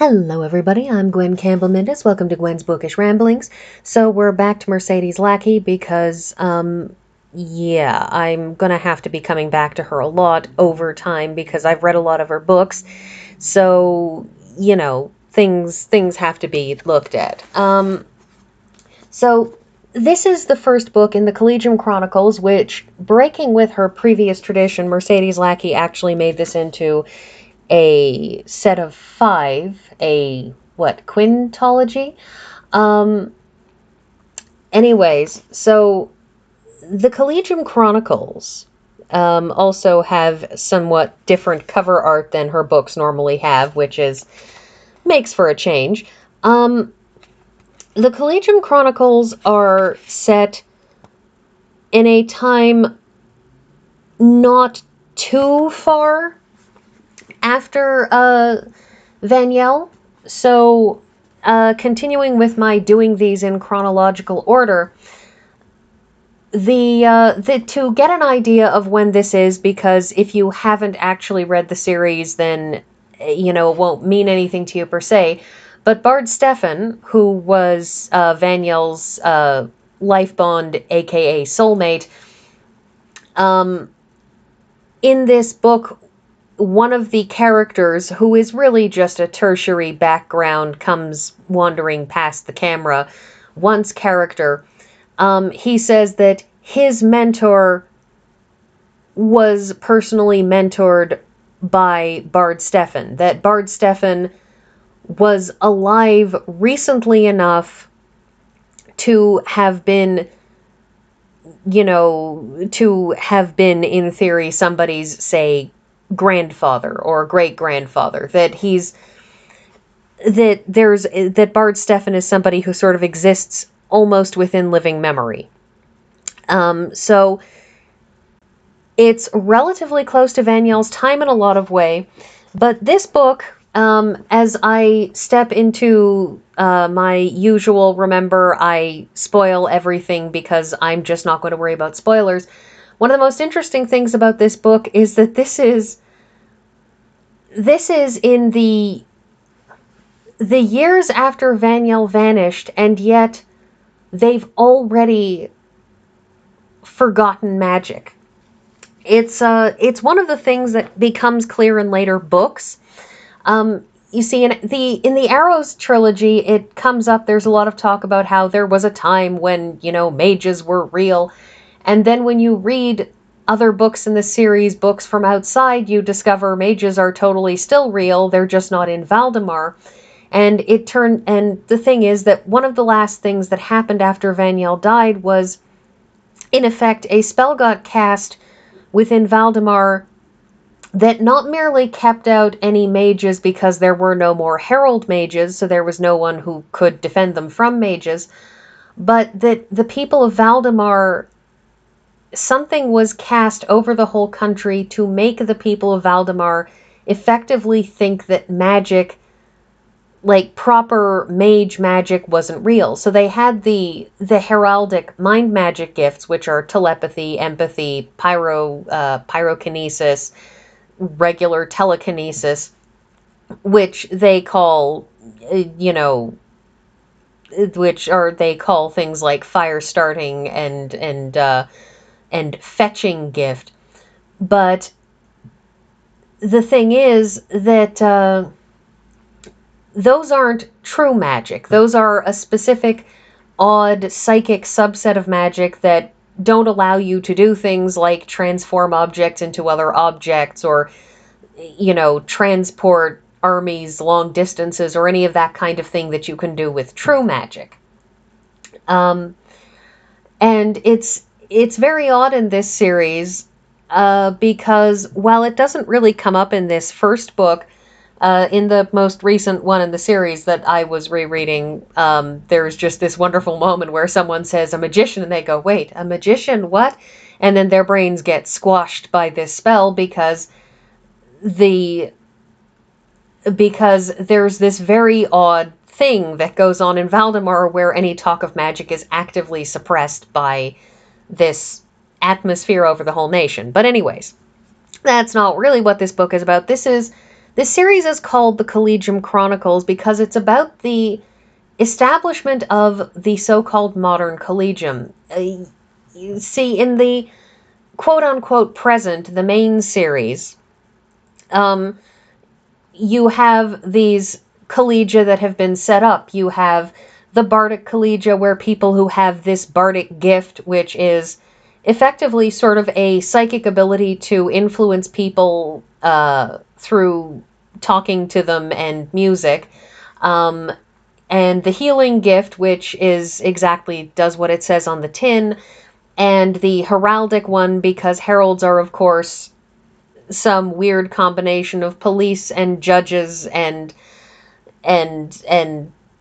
Hello everybody, I'm Gwen Campbell-Mindes. Welcome to Gwen's Bookish Ramblings. So we're back to Mercedes Lackey because, yeah, I'm gonna have to be coming back to her a lot over time because I've read a lot of her books. So, things have to be looked at. So this is the first book in the Collegium Chronicles, which, breaking with her previous tradition, Mercedes Lackey actually made this into a set of 5, quintology? Um, anyways, so the Collegium Chronicles also have somewhat different cover art than her books normally have, which makes for a change. The Collegium Chronicles are set in a time not too far after Vaniel. So, continuing with my doing these in chronological order, to get an idea of when this is, because if you haven't actually read the series, then it won't mean anything to you per se. But Bard Stefan, who was Vaniel's life bond, aka soulmate, in this book, one of the characters, who is really just a tertiary background, comes wandering past the camera. One's character, he says that his mentor was personally mentored by Bard Stefan, that Bard Stefan was alive recently enough to have been, in theory, somebody's, say, grandfather or great-grandfather, that Bard Stefan is somebody who sort of exists almost within living memory. So it's relatively close to Vaniel's time in a lot of way, but this book, as I step into my usual, remember, I spoil everything because I'm just not going to worry about spoilers. One of the most interesting things about this book is that this is in the years after Vaniel vanished, and yet they've already forgotten magic. It's one of the things that becomes clear in later books. You see, in the Arrows trilogy, it comes up. There's a lot of talk about how there was a time when mages were real, and then when you read other books in the series, books from outside, you discover mages are totally still real. They're just not in Valdemar. And the thing is that one of the last things that happened after Vaniel died was, in effect, a spell got cast within Valdemar that not merely kept out any mages because there were no more herald mages, so there was no one who could defend them from mages, but that the people of Valdemar, something was cast over the whole country to make the people of Valdemar effectively think that magic, like proper mage magic, wasn't real. So they had the heraldic mind magic gifts, which are telepathy, empathy, pyrokinesis, regular telekinesis, which they call, they call things like fire starting and fetching gift. But the thing is that those aren't true magic. Those are a specific, odd, psychic subset of magic that don't allow you to do things like transform objects into other objects, or, transport armies long distances, or any of that kind of thing that you can do with true magic. And it's very odd in this series, because while it doesn't really come up in this first book, in the most recent one in the series that I was rereading, there's just this wonderful moment where someone says, "a magician," and they go, "Wait, a magician? What?" And then their brains get squashed by this spell because there's this very odd thing that goes on in Valdemar where any talk of magic is actively suppressed by this atmosphere over the whole nation. But anyways, that's not really what this book is about. This is This series is called the Collegium Chronicles because it's about the establishment of the so-called modern Collegium. You see, in the quote-unquote present, the main series, um, you have these collegia that have been set up. You have the Bardic Collegia, where people who have this Bardic gift, which is effectively sort of a psychic ability to influence people through talking to them and music. And the healing gift, which is exactly does what it says on the tin, and the heraldic one, because heralds are, of course, some weird combination of police and judges and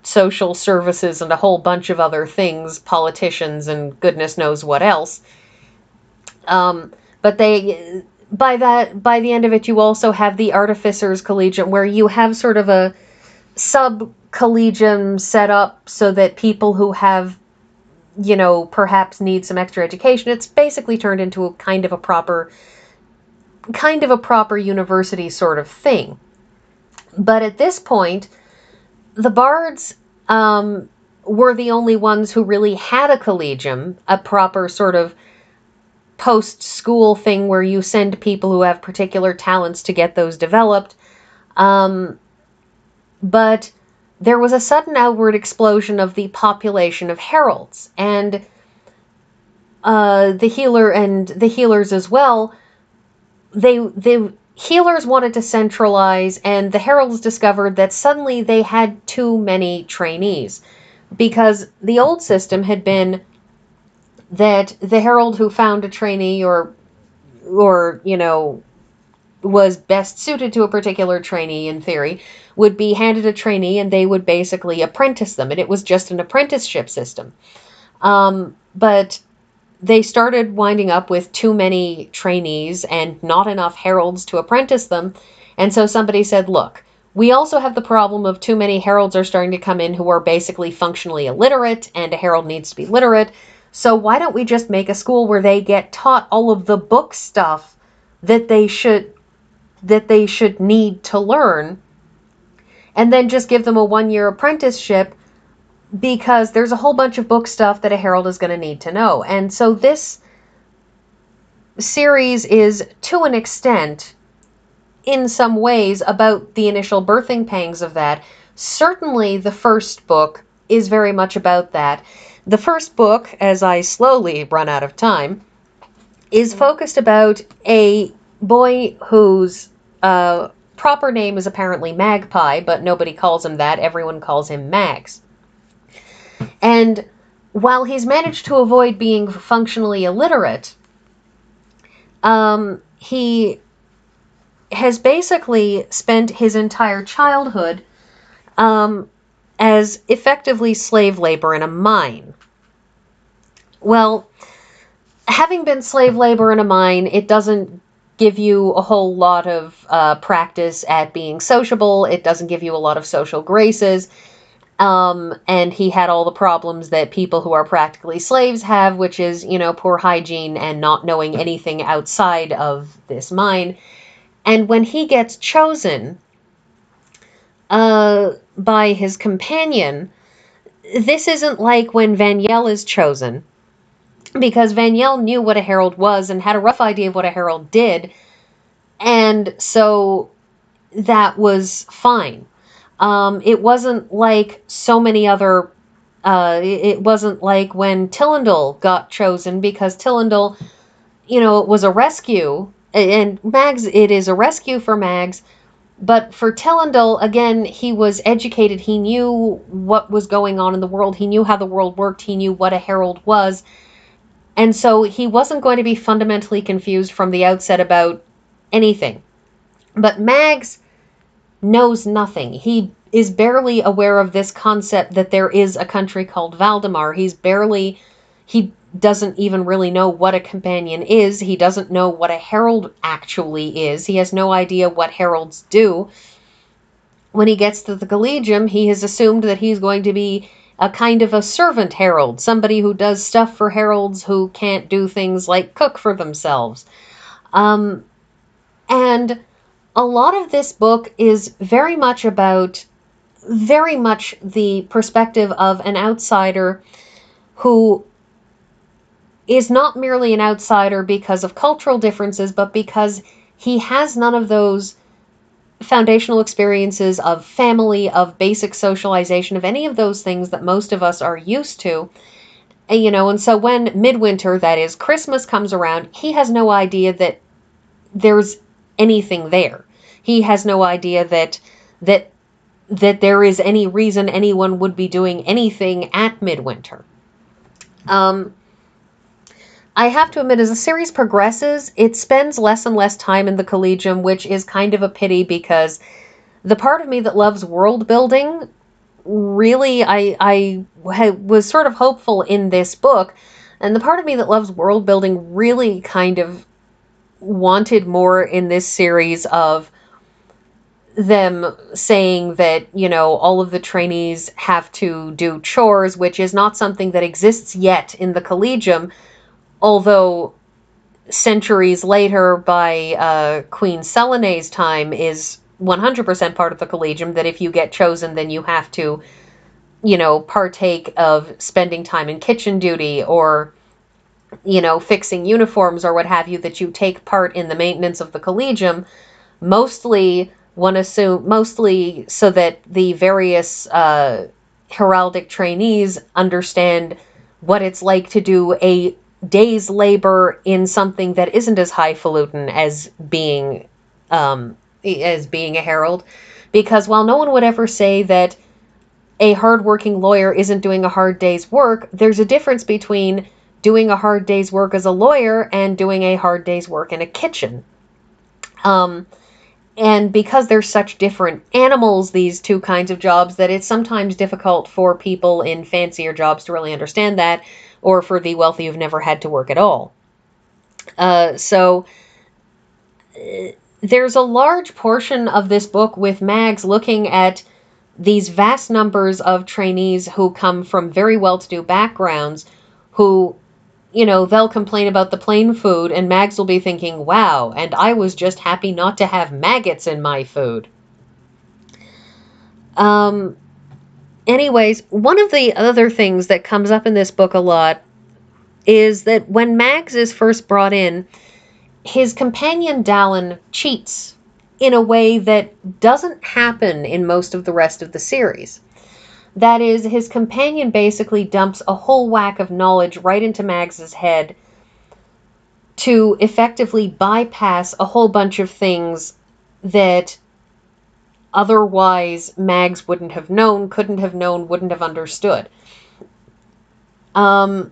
social services and a whole bunch of other things, politicians and goodness knows what else. But they, by the end of it, you also have the Artificers Collegium, where you have sort of a sub-collegium set up so that people who have, perhaps need some extra education, it's basically turned into a kind of a proper university sort of thing. But at this point, the bards were the only ones who really had a collegium, a proper sort of post-school thing where you send people who have particular talents to get those developed. But there was a sudden outward explosion of the population of heralds, and the healers as well. The healers wanted to centralize, and the heralds discovered that suddenly they had too many trainees, because the old system had been that the herald who found a trainee or was best suited to a particular trainee, in theory, would be handed a trainee, and they would basically apprentice them, and it was just an apprenticeship system. But they started winding up with too many trainees and not enough heralds to apprentice them, and so somebody said, look, we also have the problem of too many heralds are starting to come in who are basically functionally illiterate, and a herald needs to be literate, so why don't we just make a school where they get taught all of the book stuff that they should need to learn, and then just give them a 1-year apprenticeship, because there's a whole bunch of book stuff that a herald is going to need to know. And so this series is, to an extent, in some ways, about the initial birthing pangs of that. Certainly the first book is very much about that. The first book, as I slowly run out of time, is focused about a boy whose proper name is apparently Magpie, but nobody calls him that. Everyone calls him Mags. And while he's managed to avoid being functionally illiterate, he has basically spent his entire childhood as effectively slave labor in a mine. Well, having been slave labor in a mine, it doesn't give you a whole lot of practice at being sociable. It doesn't give you a lot of social graces. And he had all the problems that people who are practically slaves have, which is, poor hygiene and not knowing anything outside of this mine. And when he gets chosen by his companion, this isn't like when Vaniel is chosen, because Vaniel knew what a herald was and had a rough idea of what a herald did, and so that was fine. It wasn't like so many other, it wasn't like when Tillendal got chosen, because Tillendal, it was a rescue, and Mags, it is a rescue for Mags, but for Tillendal, again, he was educated, he knew what was going on in the world, he knew how the world worked, he knew what a herald was, and so he wasn't going to be fundamentally confused from the outset about anything. But Mags knows nothing. He is barely aware of this concept that there is a country called Valdemar. He doesn't even really know what a companion is. He doesn't know what a herald actually is. He has no idea what heralds do. When he gets to the Collegium, he has assumed that he's going to be a kind of a servant herald, somebody who does stuff for heralds who can't do things like cook for themselves. And a lot of this book is very much the perspective of an outsider who is not merely an outsider because of cultural differences, but because he has none of those foundational experiences of family, of basic socialization, of any of those things that most of us are used to. And so when midwinter, that is Christmas, comes around, he has no idea that there's anything there. He has no idea that there is any reason anyone would be doing anything at midwinter. I have to admit, as the series progresses, it spends less and less time in the Collegium, which is kind of a pity because the part of me that loves world building, really, I was sort of hopeful in this book, and the part of me that loves world building really kind of wanted more in this series of them saying that, all of the trainees have to do chores, which is not something that exists yet in the Collegium, although centuries later, by Queen Selene's time, is 100% part of the Collegium, that if you get chosen, then you have to, partake of spending time in kitchen duty or, fixing uniforms or what have you, that you take part in the maintenance of the Collegium, mostly so that the various heraldic trainees understand what it's like to do a day's labor in something that isn't as highfalutin as being a herald. Because while no one would ever say that a hardworking lawyer isn't doing a hard day's work, there's a difference between doing a hard day's work as a lawyer and doing a hard day's work in a kitchen. And because they're such different animals, these two kinds of jobs, that it's sometimes difficult for people in fancier jobs to really understand that, or for the wealthy who've never had to work at all. So there's a large portion of this book with Mags looking at these vast numbers of trainees who come from very well-to-do backgrounds, who, they'll complain about the plain food, and Mags will be thinking, wow, and I was just happy not to have maggots in my food. Anyways, one of the other things that comes up in this book a lot is that when Mags is first brought in, his companion Dallin cheats in a way that doesn't happen in most of the rest of the series. That is, his companion basically dumps a whole whack of knowledge right into Mags's head to effectively bypass a whole bunch of things that otherwise Mags wouldn't have known, couldn't have known, wouldn't have understood. And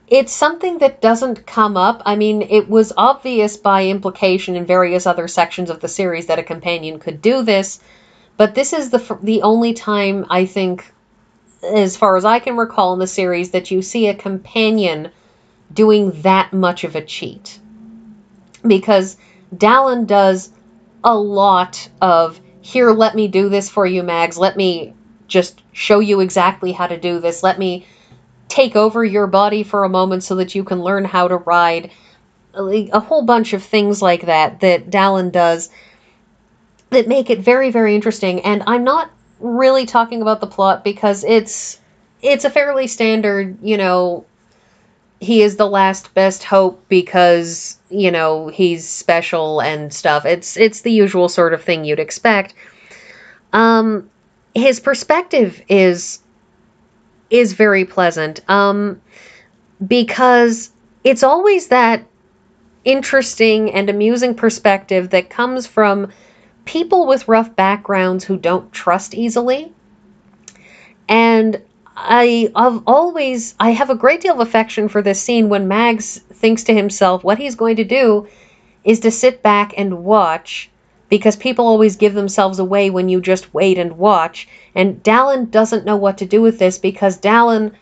it's something that doesn't come up. I mean, it was obvious by implication in various other sections of the series that a companion could do this, but this is the only time, I think, as far as I can recall in the series, that you see a companion doing that much of a cheat. Because Dallin does a lot of, here, let me do this for you, Mags, let me just show you exactly how to do this, let me take over your body for a moment so that you can learn how to ride. A whole bunch of things like that Dallin does that make it very, very interesting. And I'm not really talking about the plot because it's a fairly standard, he is the last best hope because, he's special and stuff. It's the usual sort of thing you'd expect. His perspective is very pleasant, because it's always that interesting and amusing perspective that comes from people with rough backgrounds who don't trust easily. And I have a great deal of affection for this scene when Mags thinks to himself what he's going to do is to sit back and watch, because people always give themselves away when you just wait and watch. And Dallin doesn't know what to do with this, because Dallin,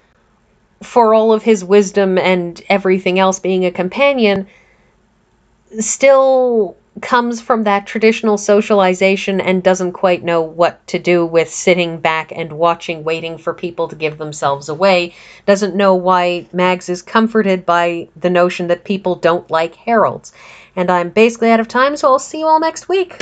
for all of his wisdom and everything else being a companion, still comes from that traditional socialization and doesn't quite know what to do with sitting back and watching, waiting for people to give themselves away, doesn't know why Mags is comforted by the notion that people don't like heralds. And I'm basically out of time, so I'll see you all next week.